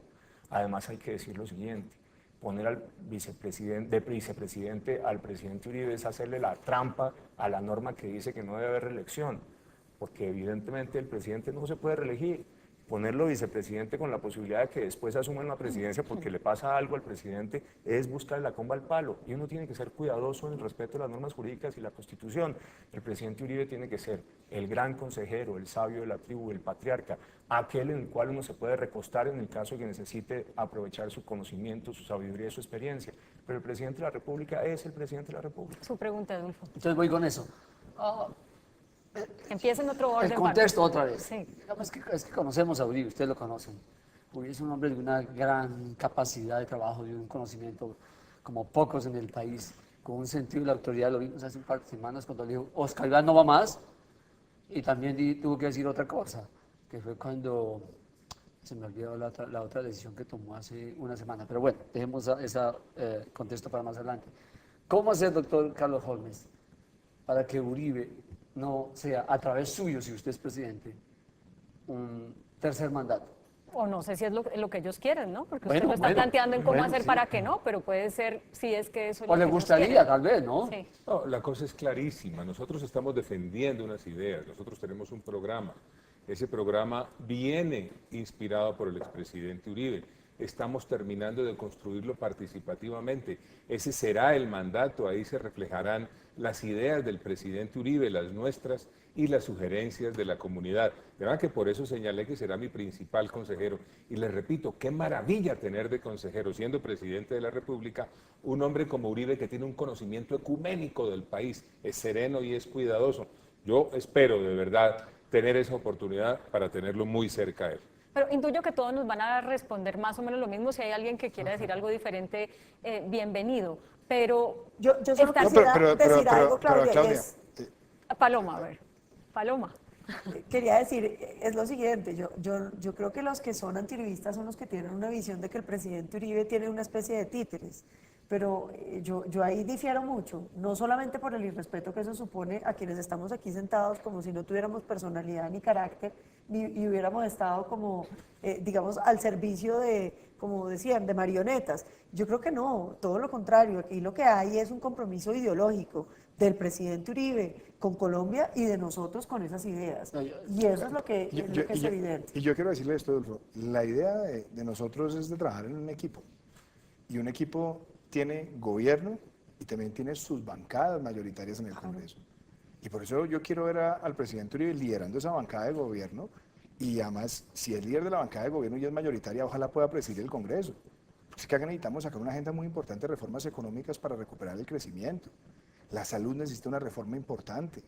Además, hay que decir lo siguiente: poner al vicepresidente al presidente Uribe es hacerle la trampa a la norma que dice que no debe haber reelección, porque evidentemente el presidente no se puede reelegir. Ponerlo vicepresidente con la posibilidad de que después asuma la presidencia porque le pasa algo al presidente es buscar la comba al palo, y uno tiene que ser cuidadoso en el respeto a las normas jurídicas y la Constitución. El presidente Uribe tiene que ser el gran consejero, el sabio de la tribu, el patriarca, aquel en el cual uno se puede recostar en el caso de que necesite aprovechar su conocimiento, su sabiduría y su experiencia. Pero el presidente de la República es el presidente de la República. Su pregunta, Adolfo. Entonces voy con eso. Empieza en otro orden. El contexto Bárbara. otra vez. Sí. Digamos es que conocemos a Uribe, ustedes lo conocen. Uribe es un hombre de una gran capacidad de trabajo, de un conocimiento como pocos en el país, con un sentido de la autoridad. Lo vimos hace un par de semanas cuando le dijo, Oscar Iván no va más, y también tuvo que decir otra cosa, que fue cuando se me olvidó la otra decisión que tomó hace una semana. Pero bueno, dejemos ese contexto para más adelante. ¿Cómo hacer, doctor Carlos Holmes, para que Uribe no sea, a través suyo, si usted es presidente, un tercer mandato? O no sé si es lo que ellos quieren, ¿no? Porque Bueno, usted lo está bueno, planteando en cómo bueno, hacer sí. para que no, pero puede ser si es que eso es O lo le que ellos gustaría, quieren. tal vez, ¿no? Sí. No, la cosa es clarísima. Nosotros estamos defendiendo unas ideas. Nosotros tenemos un programa. Ese programa viene inspirado por el expresidente Uribe. Estamos terminando de construirlo participativamente. Ese será el mandato. Ahí se reflejarán las ideas del presidente Uribe, las nuestras y las sugerencias de la comunidad. De verdad que por eso señalé que será mi principal consejero. Y les repito, qué maravilla tener de consejero, siendo presidente de la República, un hombre como Uribe que tiene un conocimiento ecuménico del país, es sereno y es cuidadoso. Yo espero de verdad tener esa oportunidad para tenerlo muy cerca de él. Pero intuyo que todos nos van a responder más o menos lo mismo. Si hay alguien que quiera decir algo diferente, bienvenido. Pero Yo solo Está- quisiera decir algo, Claudia, y Claudia, es- Paloma, a ver. Paloma. quería decir, es lo siguiente, yo creo que los que son antiuribistas son los que tienen una visión de que el presidente Uribe tiene una especie de títeres, pero yo ahí difiero mucho, no solamente por el irrespeto que eso supone a quienes estamos aquí sentados como si no tuviéramos personalidad ni carácter, y hubiéramos estado como, digamos, al servicio de, como decían, de marionetas. Yo creo que no, todo lo contrario, aquí lo que hay es un compromiso ideológico del presidente Uribe con Colombia y de nosotros con esas ideas. Y eso es lo que, es evidente. Y yo quiero decirle esto, Adolfo, la idea de nosotros es de trabajar en un equipo. Y un equipo tiene gobierno y también tiene sus bancadas mayoritarias en el Congreso. Y por eso yo quiero ver al presidente Uribe liderando esa bancada de gobierno, y además, si es líder de la bancada de gobierno y es mayoritaria, ojalá pueda presidir el Congreso. Porque es que acá necesitamos sacar una agenda muy importante de reformas económicas para recuperar el crecimiento. La salud necesita una reforma importante,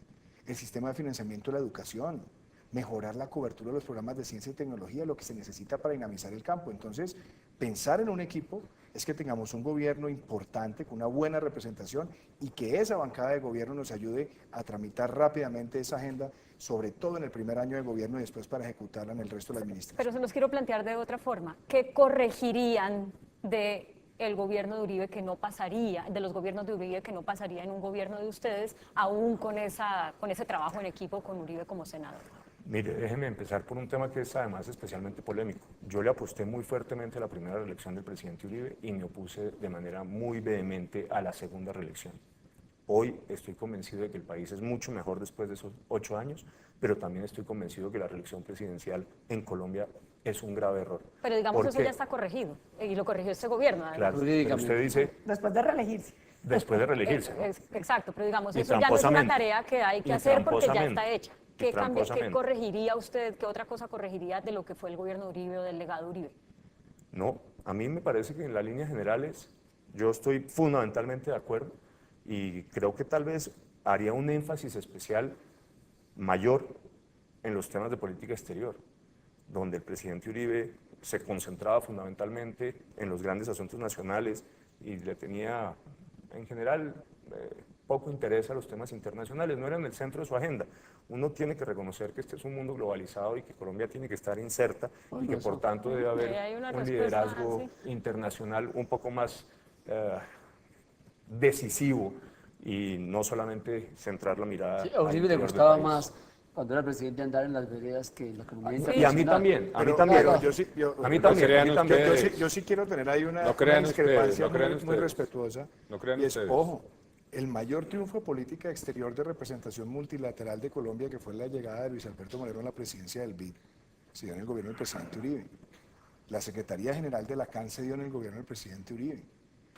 el sistema de financiamiento de la educación, mejorar la cobertura de los programas de ciencia y tecnología, lo que se necesita para dinamizar el campo. Entonces, pensar en un equipo es que tengamos un gobierno importante, con una buena representación, y que esa bancada de gobierno nos ayude a tramitar rápidamente esa agenda, sobre todo en el primer año de gobierno y después para ejecutarla en el resto de la administración. Pero se los quiero plantear de otra forma. ¿Qué corregirían del gobierno de Uribe que no pasaría, de los gobiernos de Uribe que no pasaría en un gobierno de ustedes, aún con ese trabajo en equipo con Uribe como senador? Mire, déjeme empezar por un tema que es además especialmente polémico. Yo le aposté muy fuertemente a la primera reelección del presidente Uribe y me opuse de manera muy vehemente a la segunda reelección. Hoy estoy convencido de que el país es mucho mejor después de esos 8 años, pero también estoy convencido que la reelección presidencial en Colombia es un grave error. Pero digamos ¿Por eso qué? ya está corregido y lo corrigió este gobierno. Además. Claro, pero usted dice Después de reelegirse. después de reelegirse, ¿no? Exacto, pero digamos, Y eso ya no es una tramposamente. tarea que hay que Y hacer porque ya tramposamente. está hecha. Y ¿Qué tramposamente. corregiría usted, qué otra cosa corregiría de lo que fue el gobierno de Uribe o del legado Uribe? No, a mí me parece que en las líneas generales yo estoy fundamentalmente de acuerdo y creo que tal vez haría un énfasis especial mayor en los temas de política exterior, donde el presidente Uribe se concentraba fundamentalmente en los grandes asuntos nacionales y le tenía en general poco interés a los temas internacionales, no eran el centro de su agenda. Uno tiene que reconocer que este es un mundo globalizado y que Colombia tiene que estar inserta y que por tanto debe haber hay una un respuesta, liderazgo sí. internacional un poco más decisivo y no solamente centrar la mirada. Sí, a Uribe le al interior del gustaba país. más cuando era presidente andar en las veredas que en la economía Y a internacional. mí también, a mí Pero, también. pero A mí también, crean a mí también. ustedes. yo sí quiero tener ahí una, No crean una discrepancia ustedes, no crean muy ustedes. respetuosa. No crean y es, ustedes. ojo, el mayor triunfo de política exterior de representación multilateral de Colombia, que fue la llegada de Luis Alberto Moreno a la presidencia del BID, se dio en el gobierno del presidente Uribe. La Secretaría General de la CAN se dio en el gobierno del presidente Uribe.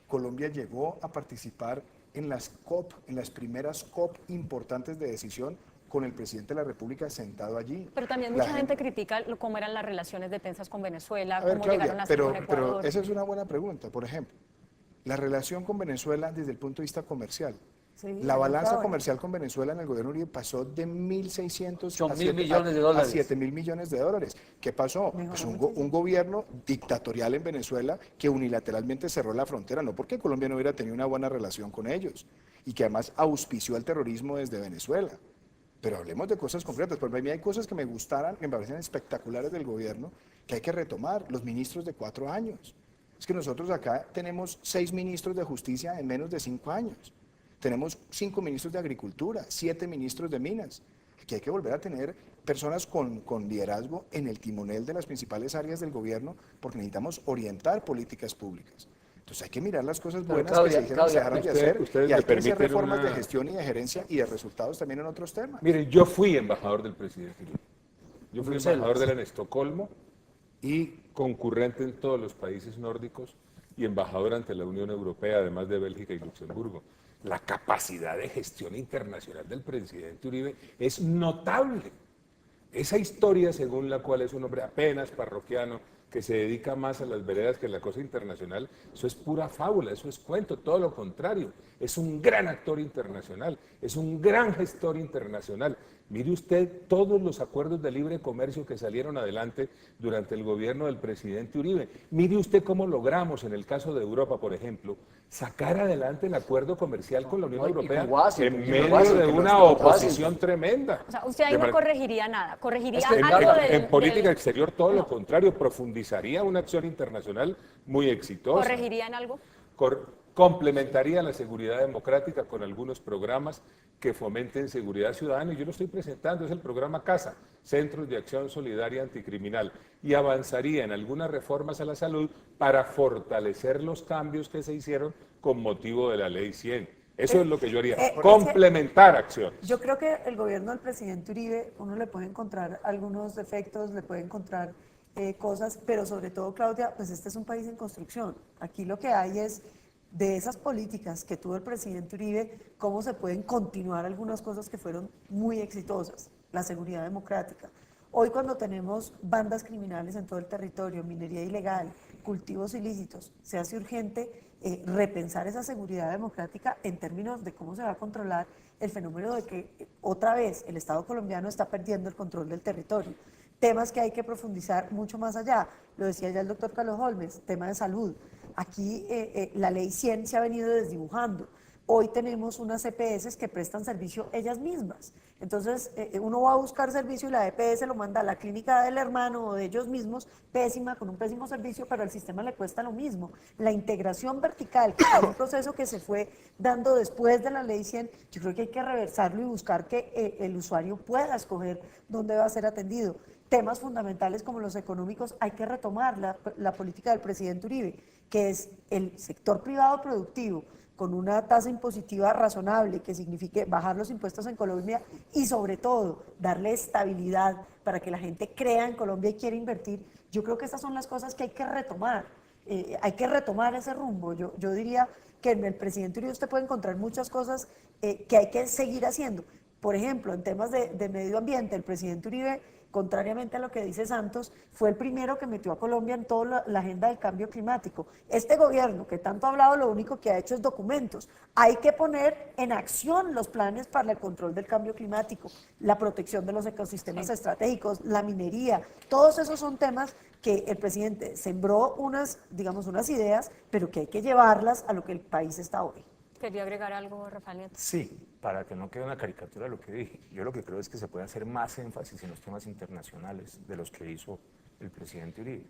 Colombia llegó a participar en las COP, en las primeras COP importantes de decisión, con el presidente de la República sentado allí. Pero también La mucha gente critica cómo eran las relaciones de tensas con Venezuela, A ver, cómo Claudia, llegaron hasta con pero Ecuador. esa es una buena pregunta. Por ejemplo, la relación con Venezuela desde el punto de vista comercial. Sí, La balanza ahora. comercial con Venezuela en el gobierno Uribe pasó de 1.600 Son a 1.000 millones de dólares. a 7.000 millones de dólares. ¿Qué pasó? Pues un gobierno dictatorial en Venezuela que unilateralmente cerró la frontera, no porque Colombia no hubiera tenido una buena relación con ellos, y que además auspició el terrorismo desde Venezuela. Pero hablemos de cosas concretas. Por ejemplo, a mí hay cosas que me gustaran, que me parecen espectaculares del gobierno, que hay que retomar. Los ministros de 4 años. Es que nosotros acá tenemos 6 ministros de justicia en menos de 5 años. Tenemos 5 ministros de agricultura, 7 ministros de minas. Aquí hay que volver a tener personas con liderazgo en el timonel de las principales áreas del gobierno, porque necesitamos orientar políticas públicas. Entonces hay que mirar las cosas Pero, buenas Claudia, que se dejaron de hacer, ustedes y hay me que hacer permiten reformas de una- gestión y de gerencia y de resultados también en otros temas. Miren, yo fui embajador del presidente Uribe. Yo fui Bruselas. embajador de él en Estocolmo y concurrente en todos los países nórdicos y embajador ante la Unión Europea, además de Bélgica y Luxemburgo. La capacidad de gestión internacional del presidente Uribe es notable. Esa historia según la cual es un hombre apenas parroquiano, que se dedica más a las veredas que a la cosa internacional, eso es pura fábula, eso es cuento, todo lo contrario. Es un gran actor internacional, es un gran gestor internacional. Mire usted todos los acuerdos de libre comercio que salieron adelante durante el gobierno del presidente Uribe. Mire usted cómo logramos, en el caso de Europa, por ejemplo, sacar adelante el acuerdo comercial con la Unión No, y Europea con Washington, en y con medio de Washington, una con oposición tremenda. O sea, usted ahí De no manera- corregiría nada, corregiría Es que algo en política del- exterior todo lo contrario, profundizaría una acción internacional muy exitosa. ¿Corregiría en algo? Complementaría la seguridad democrática con algunos programas que fomenten seguridad ciudadana, y yo lo estoy presentando, es el programa CASA, Centros de Acción Solidaria Anticriminal, y avanzaría en algunas reformas a la salud para fortalecer los cambios que se hicieron con motivo de la Ley 100. Eso es lo que yo haría, es que- complementar acciones. Yo creo que el gobierno del presidente Uribe, uno le puede encontrar algunos defectos, le puede encontrar cosas, pero sobre todo, Claudia, pues este es un país en construcción. Aquí lo que hay es, de esas políticas que tuvo el presidente Uribe, cómo se pueden continuar algunas cosas que fueron muy exitosas. La seguridad democrática. Hoy cuando tenemos bandas criminales en todo el territorio, minería ilegal, cultivos ilícitos, se hace urgente repensar esa seguridad democrática en términos de cómo se va a controlar el fenómeno de que otra vez el Estado colombiano está perdiendo el control del territorio. Temas que hay que profundizar mucho más allá, lo decía ya el doctor Carlos Holmes, tema de salud. Aquí la ley 100 se ha venido desdibujando. Hoy tenemos unas EPS que prestan servicio ellas mismas. Entonces, uno va a buscar servicio y la EPS lo manda a la clínica del hermano o de ellos mismos, pésima, con un pésimo servicio, pero al sistema le cuesta lo mismo. La integración vertical, que es un proceso que se fue dando después de la Ley 100, yo creo que hay que reversarlo y buscar que el usuario pueda escoger dónde va a ser atendido. Temas fundamentales como los económicos, hay que retomar la política del presidente Uribe, que es el sector privado productivo, con una tasa impositiva razonable que signifique bajar los impuestos en Colombia y sobre todo darle estabilidad para que la gente crea en Colombia y quiera invertir. Yo creo que estas son las cosas que hay que retomar. Hay que retomar ese rumbo. Yo diría que en el presidente Uribe usted puede encontrar muchas cosas que hay que seguir haciendo. Por ejemplo, en temas de medio ambiente, el presidente Uribe, contrariamente a lo que dice Santos, fue el primero que metió a Colombia en toda la agenda del cambio climático. Este gobierno que tanto ha hablado, lo único que ha hecho es documentos. Hay que poner en acción los planes para el control del cambio climático, la protección de los ecosistemas estratégicos, la minería, todos esos son temas que el presidente sembró digamos, unas ideas, pero que hay que llevarlas a lo que el país está hoy. ¿Quería agregar algo, Rafael Nieto? Sí, para que no quede una caricatura de lo que dije. Yo lo que creo es que se puede hacer más énfasis en los temas internacionales de los que hizo el presidente Uribe.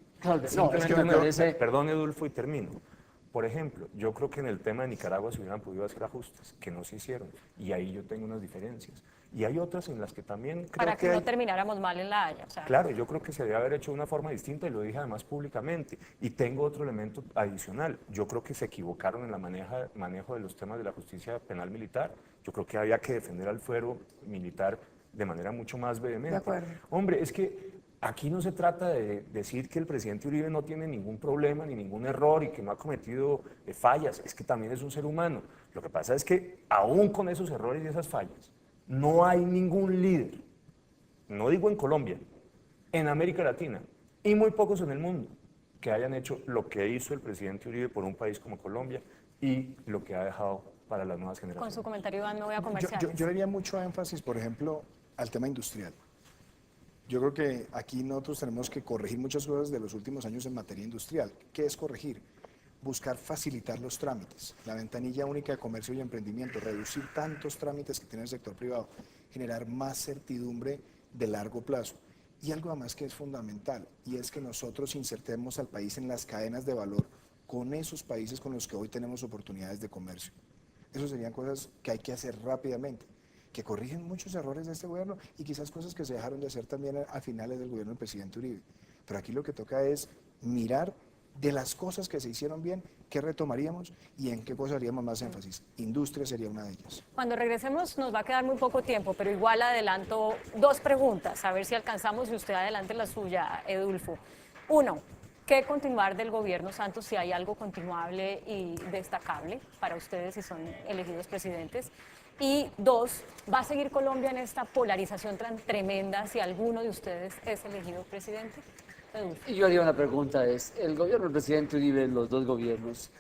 Perdón, Edulfo, y termino. Por ejemplo, yo creo que en el tema de Nicaragua se hubieran podido hacer ajustes, que no se hicieron, y ahí yo tengo unas diferencias. Y hay otras en las que también creo para que no hay... termináramos mal en La Haya. O sea, Claro, yo creo que se debe haber hecho de una forma distinta y lo dije además públicamente. Y tengo otro elemento adicional. Yo creo que se equivocaron en el manejo de los temas de la justicia penal militar. Yo creo que había que defender al fuero militar de manera mucho más vehemente. De acuerdo. Hombre, es que aquí no se trata de decir que el presidente Uribe no tiene ningún problema ni ningún error y que no ha cometido fallas. Es que también es un ser humano. Lo que pasa es que aún con esos errores y esas fallas, no hay ningún líder, no digo en Colombia, en América Latina y muy pocos en el mundo que hayan hecho lo que hizo el presidente Uribe por un país como Colombia y lo que ha dejado para las nuevas generaciones. con su comentario, Iván, me voy a comerciales. Yo le haría mucho énfasis, por ejemplo, al tema industrial. Yo creo que aquí nosotros tenemos que corregir muchas cosas de los últimos años en materia industrial. ¿Qué es corregir? Buscar facilitar los trámites, la ventanilla única de comercio y emprendimiento, reducir tantos trámites que tiene el sector privado, generar más certidumbre de largo plazo. Y algo además que es fundamental, y es que nosotros insertemos al país en las cadenas de valor con esos países con los que hoy tenemos oportunidades de comercio. Esas serían cosas que hay que hacer rápidamente, que corrigen muchos errores de este gobierno y quizás cosas que se dejaron de hacer también a finales del gobierno del presidente Uribe. Pero aquí lo que toca es mirar de las cosas que se hicieron bien, qué retomaríamos y en qué cosas haríamos más énfasis. Industria sería una de ellas. Cuando regresemos nos va a quedar muy poco tiempo, pero igual adelanto dos preguntas, a ver si alcanzamos y usted adelante la suya, Edulfo. Uno, ¿qué continuar del gobierno Santos, si hay algo continuable y destacable para ustedes si son elegidos presidentes? Y dos, ¿va a seguir Colombia en esta polarización tan tremenda si alguno de ustedes es elegido presidente? Y yo haría una pregunta, el gobierno del presidente Uribe, los dos gobiernos,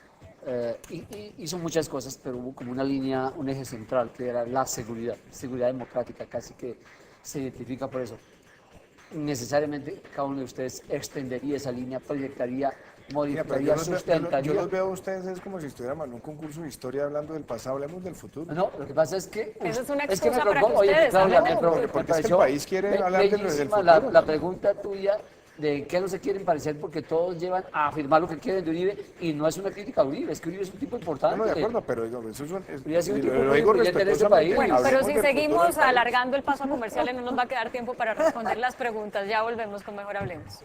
hizo muchas cosas, pero hubo como una línea, un eje central, que era la seguridad democrática, casi que se identifica por eso. Necesariamente cada uno de ustedes extendería esa línea, proyectaría, modificaría, sustentaría. Yo los veo a ustedes es como si estuviéramos en un concurso de historia hablando del pasado, hablemos del futuro. No, lo que pasa es que... Eso es una es que excusa para que ustedes Claudia, hablen del futuro. Porque es que el país quiere hablar del futuro. La pregunta tuya de qué no se quieren parecer porque todos llevan a afirmar lo que quieren de Uribe y no es una crítica a Uribe, es que Uribe es un tipo importante. No, de acuerdo, pero digo, eso Uribe ha sido un tipo lo muy digo influyente en este país. Bueno, pero Hablemos si del futuro seguimos del país. alargando el paso a comerciales no nos va a quedar tiempo para responder las preguntas. Ya volvemos con Mejor Hablemos.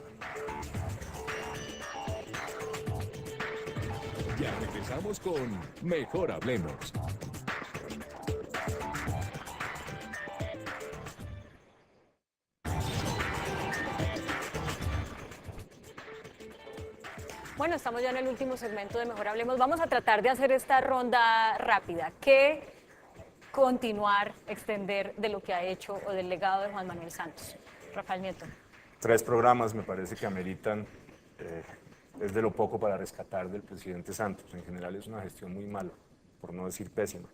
Ya regresamos con Mejor Hablemos. Bueno, estamos ya en el último segmento de Mejor Hablemos. Vamos a tratar de hacer esta ronda rápida. ¿Qué continuar, extender de lo que ha hecho o del legado de Juan Manuel Santos? Rafael Nieto. 3 programas me parece que ameritan, es de lo poco para rescatar del presidente Santos. En general es una gestión muy mala, por no decir pésima,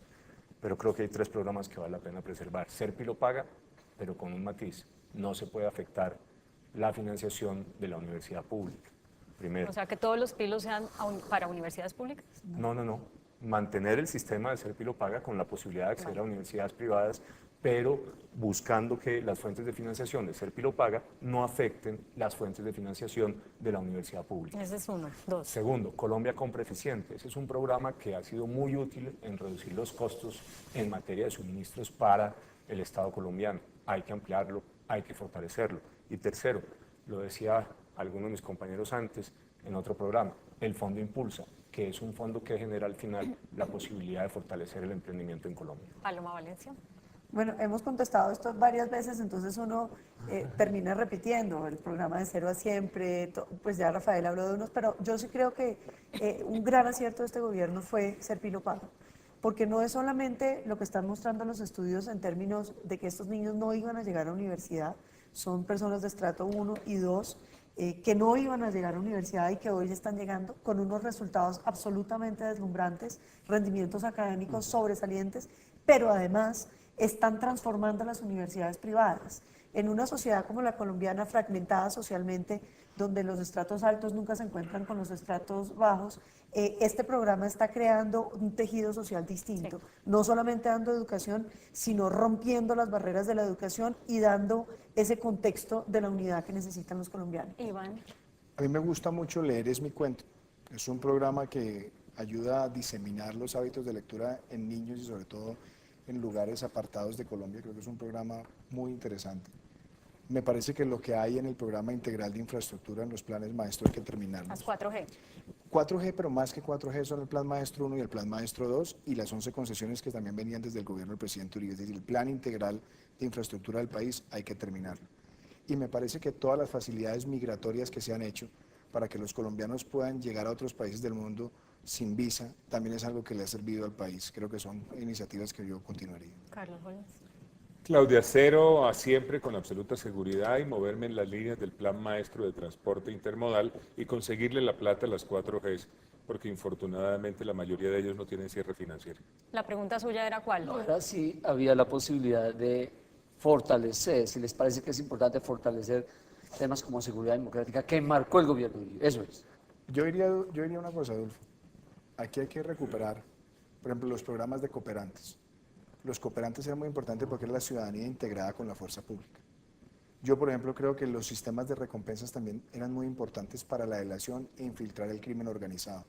pero creo que hay 3 programas que vale la pena preservar. Serpi lo paga, pero con un matiz. No se puede afectar la financiación de la universidad pública. Primero. O sea, que todos los pilos sean para universidades públicas. No. mantener el sistema de Serpi lo paga con la posibilidad de acceder a universidades privadas, pero buscando que las fuentes de financiación de Serpi lo paga no afecten las fuentes de financiación de la universidad pública. Ese es uno. Dos. Segundo, Colombia Compra Eficiente. Ese es un programa que ha sido muy útil en reducir los costos en materia de suministros para el Estado colombiano. Hay que ampliarlo, hay que fortalecerlo. Y tercero, lo decía alguno de mis compañeros antes en otro programa, el Fondo Impulsa, que es un fondo que genera al final la posibilidad de fortalecer el emprendimiento en Colombia. Paloma Valencia. Bueno, hemos contestado esto varias veces, entonces uno termina repitiendo el programa de Cero a Siempre, pues ya Rafael habló de unos, pero yo sí creo que un gran acierto de este gobierno fue Serpi lo paga, porque no es solamente lo que están mostrando los estudios en términos de que estos niños no iban a llegar a la universidad, son personas de estrato 1 y 2, que no iban a llegar a la universidad y que hoy están llegando con unos resultados absolutamente deslumbrantes, rendimientos académicos sobresalientes, pero además están transformando las universidades privadas. En una sociedad como la colombiana, fragmentada socialmente, donde los estratos altos nunca se encuentran con los estratos bajos, este programa está creando un tejido social distinto, no solamente dando educación, sino rompiendo las barreras de la educación y dando ese contexto de la unidad que necesitan los colombianos. Iván. A mí me gusta mucho leer Es mi cuento. Es un programa que ayuda a diseminar los hábitos de lectura en niños y sobre todo en lugares apartados de Colombia. Creo que es un programa muy interesante. Me parece que lo que hay en el programa integral de infraestructura en los planes maestros hay que terminarlos. Las 4G. 4G, pero más que 4G son el Plan Maestro 1 y el Plan Maestro 2 y las 11 concesiones que también venían desde el gobierno del presidente Uribe. Es decir, el plan integral de infraestructura del país hay que terminarlo. Y me parece que todas las facilidades migratorias que se han hecho para que los colombianos puedan llegar a otros países del mundo sin visa, también es algo que le ha servido al país. Creo que son iniciativas que yo continuaría. Carlos Holmes. Claudia, cero a siempre con absoluta seguridad y moverme en las líneas del Plan Maestro de Transporte Intermodal y conseguirle la plata a las 4Gs, porque infortunadamente la mayoría de ellos no tienen cierre financiero. La pregunta suya era ¿cuál? Ahora sí había la posibilidad de fortalecer, si les parece que es importante fortalecer temas como seguridad democrática que marcó el gobierno de Uribe. Eso es. Yo diría una cosa, Adolfo. Aquí hay que recuperar, por ejemplo, los programas de cooperantes. Los cooperantes eran muy importantes porque era la ciudadanía integrada con la fuerza pública. Yo, por ejemplo, creo que los sistemas de recompensas también eran muy importantes para la delación e infiltrar el crimen organizado.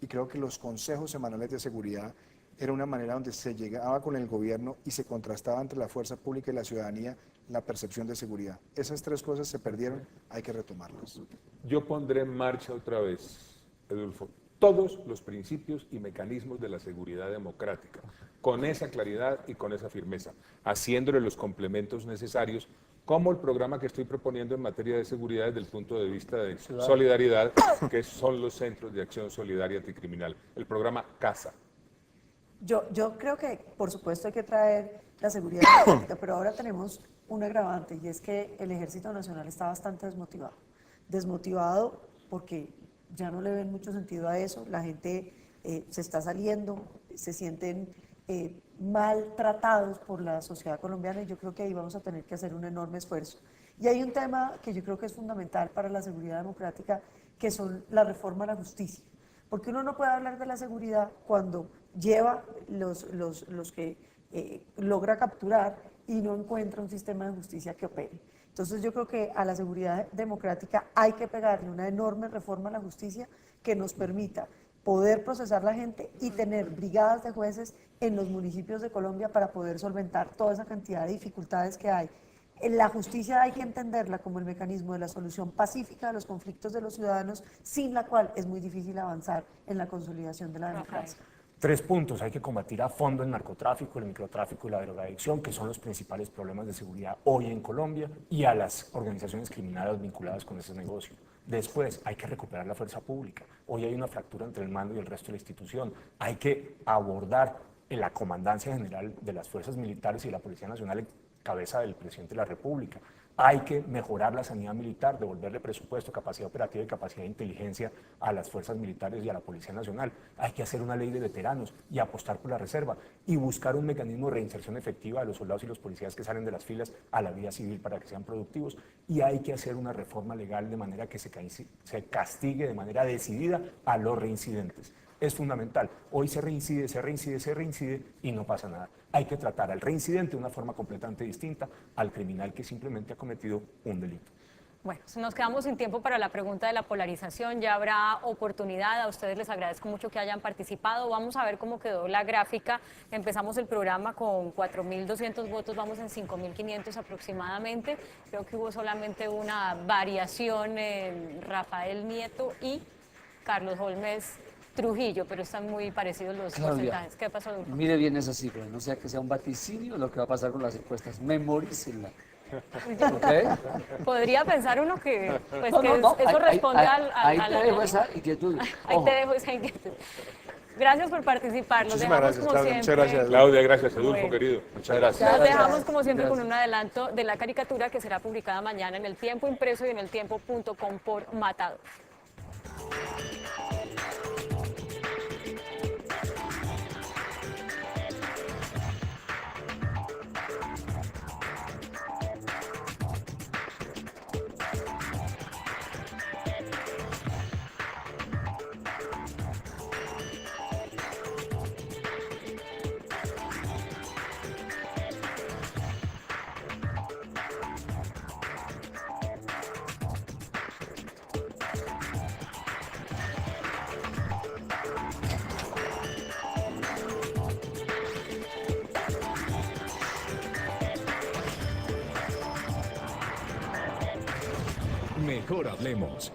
Y creo que los consejos semanales de seguridad era una manera donde se llegaba con el gobierno y se contrastaba entre la fuerza pública y la ciudadanía la percepción de seguridad. Esas tres cosas se perdieron, hay que retomarlas. Yo pondré en marcha otra vez, Edulfo, todos los principios y mecanismos de la seguridad democrática, con esa claridad y con esa firmeza, haciéndole los complementos necesarios, como el programa que estoy proponiendo en materia de seguridad desde el punto de vista de solidaridad, que son los Centros de Acción Solidaria Anticriminal, el programa CASA. Yo creo que, por supuesto, hay que traer la seguridad democrática, pero ahora tenemos un agravante y es que el Ejército Nacional está bastante desmotivado. Desmotivado porque ya no le ven mucho sentido a eso, la gente se está saliendo, se sienten maltratados por la sociedad colombiana y yo creo que ahí vamos a tener que hacer un enorme esfuerzo. Y hay un tema que yo creo que es fundamental para la seguridad democrática, que son la reforma a la justicia. Porque uno no puede hablar de la seguridad cuando lleva los que logra capturar y no encuentra un sistema de justicia que opere. Entonces yo creo que a la seguridad democrática hay que pegarle una enorme reforma a la justicia que nos permita poder procesar la gente y tener brigadas de jueces en los municipios de Colombia para poder solventar toda esa cantidad de dificultades que hay. La justicia hay que entenderla como el mecanismo de la solución pacífica de los conflictos de los ciudadanos, sin la cual es muy difícil avanzar en la consolidación de la democracia. 3 puntos. Hay que combatir a fondo el narcotráfico, el microtráfico y la drogadicción, que son los principales problemas de seguridad hoy en Colombia, y a las organizaciones criminales vinculadas con ese negocio. Después, hay que recuperar la fuerza pública. Hoy hay una fractura entre el mando y el resto de la institución. Hay que abordar en la Comandancia General de las Fuerzas Militares y la Policía Nacional en cabeza del presidente de la República. Hay que mejorar la sanidad militar, devolverle presupuesto, capacidad operativa y capacidad de inteligencia a las fuerzas militares y a la Policía Nacional. Hay que hacer una ley de veteranos y apostar por la reserva y buscar un mecanismo de reinserción efectiva de los soldados y los policías que salen de las filas a la vida civil para que sean productivos. Y hay que hacer una reforma legal de manera que se castigue de manera decidida a los reincidentes. es fundamental. Hoy se reincide y no pasa nada. Hay que tratar al reincidente de una forma completamente distinta al criminal que simplemente ha cometido un delito. Bueno, nos quedamos sin tiempo para la pregunta de la polarización, ya habrá oportunidad, a ustedes les agradezco mucho que hayan participado, vamos a ver cómo quedó la gráfica, empezamos el programa con 4.200 votos, vamos en 5.500 aproximadamente, creo que hubo solamente una variación en Rafael Nieto y Carlos Holmes Trujillo, pero están muy parecidos los porcentajes. ¿Qué pasó, Adolfo? Mire bien esa cifra, no sea que sea un vaticinio lo que va a pasar con las encuestas, memorícenla. ¿Okay? Podría pensar uno que, pues, No, que no, no, eso responde ahí a te la dejo lógica. esa inquietud. Ahí Ojo. te dejo esa inquietud. Gracias por participar. Los Muchísimas dejamos gracias, como Claudia. siempre. Muchas gracias. Claudia, gracias. Adolfo, Bueno. querido. Muchas gracias. Los dejamos como siempre con Gracias. un adelanto de la caricatura que será publicada mañana en El Tiempo Impreso y en eltiempo.com por Matador. Mejor hablemos.